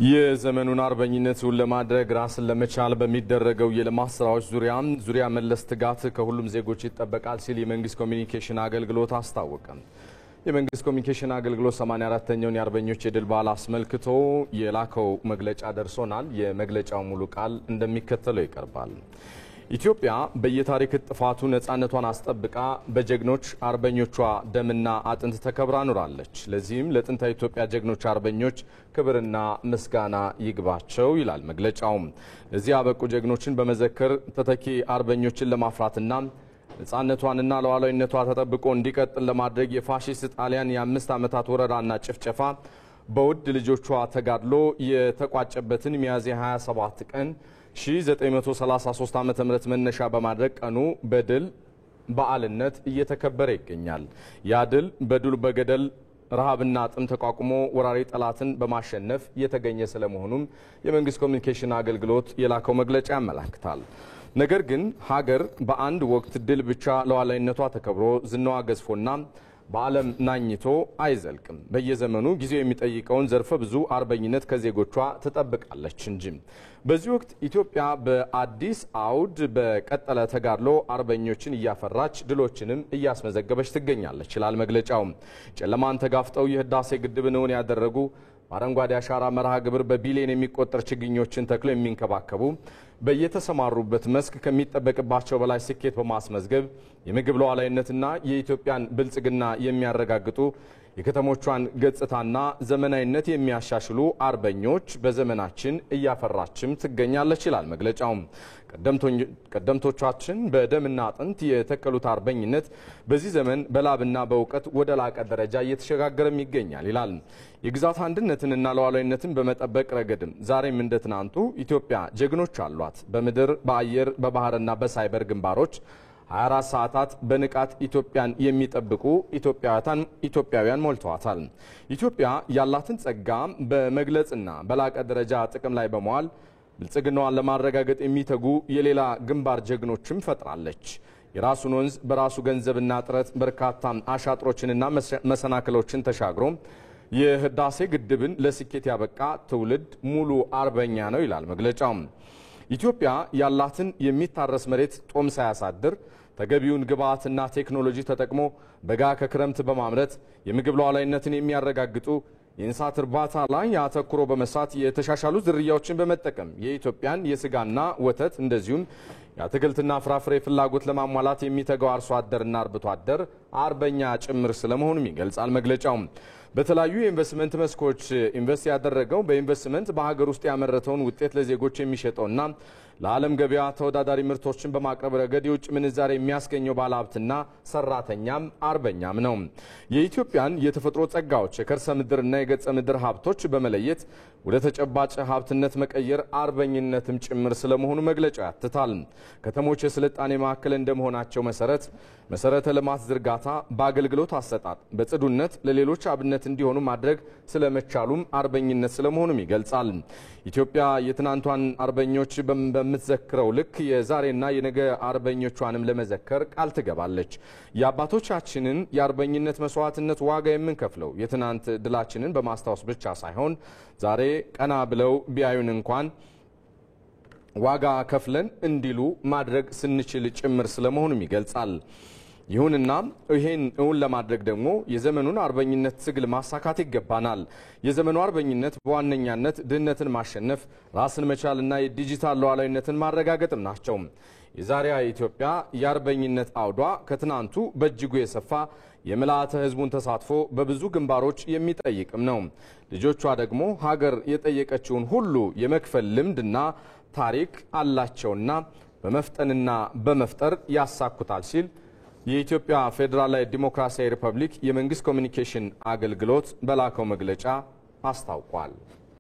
የዘመኑን አርበኝነቱን ለማድረግ ራስን ለመቻል በሚደረገው የልማት ስራዎች ዙሪያ መለስ ትጋት ከሁሉም ዜጎች ይጠበቃል ሲል የመንግስት ኮሚኒኬሽን አገልግሎት አስታወቀ። የመንግስት ኮሚኒኬሽን አገልግሎት 84ኛውን የአርበኞች የድል በዓል አስመልክቶ የላከው መግለጫ ደርሶናል። የመግለጫው ሙሉ ቃል እንደሚከተለው ይቀርባል። ኢትዮጵያ በየታሪክ ጥፋቱ ነፃነቷን አስጠብቃ በጀግኖች አርበኞቿ ደምና አጥንት ተከብራ ኖራለች። ለዚህም ለጥንታዊ ኢትዮጵያ ጀግኖች አርበኞች ክብርና ምስጋና ይግባቸው ይላል መግለጫው። እዚህ አበቁ ጀግኖችን በመዘከር ተተኪ አርበኞችን ለማፍራትና ነፃነቷንና ሉዓላዊነቷ ተጠብቆ እንዲቀጥል ለማድረግ የፋሺስት ጣሊያን የ5 ዓመታት ወረራና ጭፍጨፋ በውድ ልጆቿ ተጋድሎ የተቋጨበትን ሚያዝያ 27 ቀን 1933 ዓመተ ምህረት መነሻ በማድረግ ቀኑ በድል በዓልነት እየተከበረ ይገኛል። ያ ድል በዱል በገደል ረሃብና ጥም ተቋቁሞ ወራሪ ጠላትን በማሸነፍ የተገኘ ስለመሆኑም የመንግስት ኮሚኒኬሽን አገልግሎት የላከው መግለጫ ያመለክታል። ነገር ግን ሀገር በአንድ ወቅት ድል ብቻ ሉዓላዊነቷ ተከብሮ ዝናዋ ገዝፎና በዓለም ናኝቶ አይዘልቅም። በየዘመኑ ጊዜው የሚጠይቀውን ዘርፈ ብዙ አርበኝነት ከዜጎቿ ትጠብቃለች እንጂ። በዚህ ወቅት ኢትዮጵያ በአዲስ አውድ በቀጠለ ተጋድሎ አርበኞችን እያፈራች ድሎችንም እያስመዘገበች ትገኛለች ይላል መግለጫው። ጨለማን ተጋፍጠው የህዳሴ ግድብን እውን ያደረጉ አረንጓዴ አሻራ መርሃ ግብር በቢሊዮን የሚቆጠር ችግኞችን ተክሎ የሚንከባከቡ በየተሰማሩበት መስክ ከሚጠበቅባቸው በላይ ስኬት በማስመዝገብ የምግብ ሉዓላዊነትና የኢትዮጵያን ብልጽግና የሚያረጋግጡ የከተሞቿን ገጽታና ዘመናዊነት የሚያሻሽሉ አርበኞች በዘመናችን እያፈራችም ትገኛለች ይላል መግለጫው። ቀደምቶቻችን በደምና አጥንት የተከሉት አርበኝነት በዚህ ዘመን በላብና በእውቀት ወደ ላቀ ደረጃ እየተሸጋገረም ይገኛል ይላል። የግዛት አንድነትንና ሉዓላዊነትን በመጠበቅ ረገድም ዛሬም እንደ ትናንቱ ኢትዮጵያ ጀግኖች አሏት። በምድር በአየር በባህርና በሳይበር ግንባሮች 24 ሰዓታት በንቃት ኢትዮጵያን የሚጠብቁ ኢትዮጵያውያን ሞልተዋታል። ኢትዮጵያ ያላትን ጸጋ በመግለጽና በላቀ ደረጃ ጥቅም ላይ በመዋል ብልጽግናዋን ለማረጋገጥ የሚተጉ የሌላ ግንባር ጀግኖችም ፈጥራለች። የራሱን ወንዝ በራሱ ገንዘብና ጥረት በርካታ አሻጥሮችንና መሰናክሎችን ተሻግሮ የህዳሴ ግድብን ለስኬት ያበቃ ትውልድ ሙሉ አርበኛ ነው ይላል መግለጫው። ኢትዮጵያ ያላትን የሚታረስ መሬት ጦም ሳያሳድር ተገቢውን ግብዓትና ቴክኖሎጂ ተጠቅሞ በጋ ከክረምት በማምረት የምግብ ሉዓላዊነትን የሚያረጋግጡ የእንስሳት እርባታ ላይ ያተኩሮ በመስራት የተሻሻሉ ዝርያዎችን በመጠቀም የኢትዮጵያን የስጋና ወተት እንደዚሁም የአትክልትና ፍራፍሬ ፍላጎት ለማሟላት የሚተጋው አርሶ አደርና አርብቶ አደር አርበኛ ጭምር ስለመሆኑም ይገልጻል መግለጫው። በተለያዩ የኢንቨስትመንት መስኮች ኢንቨስት ያደረገው በኢንቨስትመንት በሀገር ውስጥ ያመረተውን ውጤት ለዜጎች የሚሸጠውና ለዓለም ገበያ ተወዳዳሪ ምርቶችን በማቅረብ ረገድ የውጭ ምንዛሬ የሚያስገኘው ባለሀብትና ሰራተኛም አርበኛም ነው። የኢትዮጵያን የተፈጥሮ ጸጋዎች የከርሰ ምድርና የገጸ ምድር ሀብቶች በመለየት ወደ ተጨባጭ ሀብትነት መቀየር አርበኝነትም ጭምር ስለመሆኑ መግለጫው ያትታል። ከተሞች የስልጣኔ ማዕከል እንደመሆናቸው መሰረተ ልማት ዝርጋታ በአገልግሎት አሰጣጥ በጽዱነት ለሌሎች አብነት እንዲሆኑ ማድረግ ስለመቻሉም አርበኝነት ስለመሆኑም ይገልጻል። ኢትዮጵያ የትናንቷን አርበኞች በምትዘክረው ልክ የዛሬና የነገ አርበኞቿንም ለመዘከር ቃል ትገባለች። የአባቶቻችንን የአርበኝነት መስዋዕትነት ዋጋ የምንከፍለው የትናንት ድላችንን በማስታወስ ብቻ ሳይሆን ዛሬ ቀና ብለው ቢያዩን እንኳን ዋጋ ከፍለን እንዲሉ ማድረግ ስንችል ጭምር ስለመሆኑም ይገልጻል። ይሁንና ይሄን እውን ለማድረግ ደግሞ የዘመኑን አርበኝነት ትግል ማሳካት ይገባናል። የዘመኑ አርበኝነት በዋነኛነት ድህነትን ማሸነፍ፣ ራስን መቻልና የዲጂታል ሉዓላዊነትን ማረጋገጥም ናቸው። የዛሬዋ ኢትዮጵያ የአርበኝነት አውዷ ከትናንቱ በእጅጉ የሰፋ የምልዓተ ሕዝቡን ተሳትፎ በብዙ ግንባሮች የሚጠይቅም ነው። ልጆቿ ደግሞ ሀገር የጠየቀችውን ሁሉ የመክፈል ልምድና ታሪክ አላቸውና በመፍጠንና በመፍጠር ያሳኩታል ሲል የኢትዮጵያ ፌዴራላዊ ዲሞክራሲያዊ ሪፐብሊክ የመንግስት ኮሚኒኬሽን አገልግሎት በላከው መግለጫ አስታውቋል።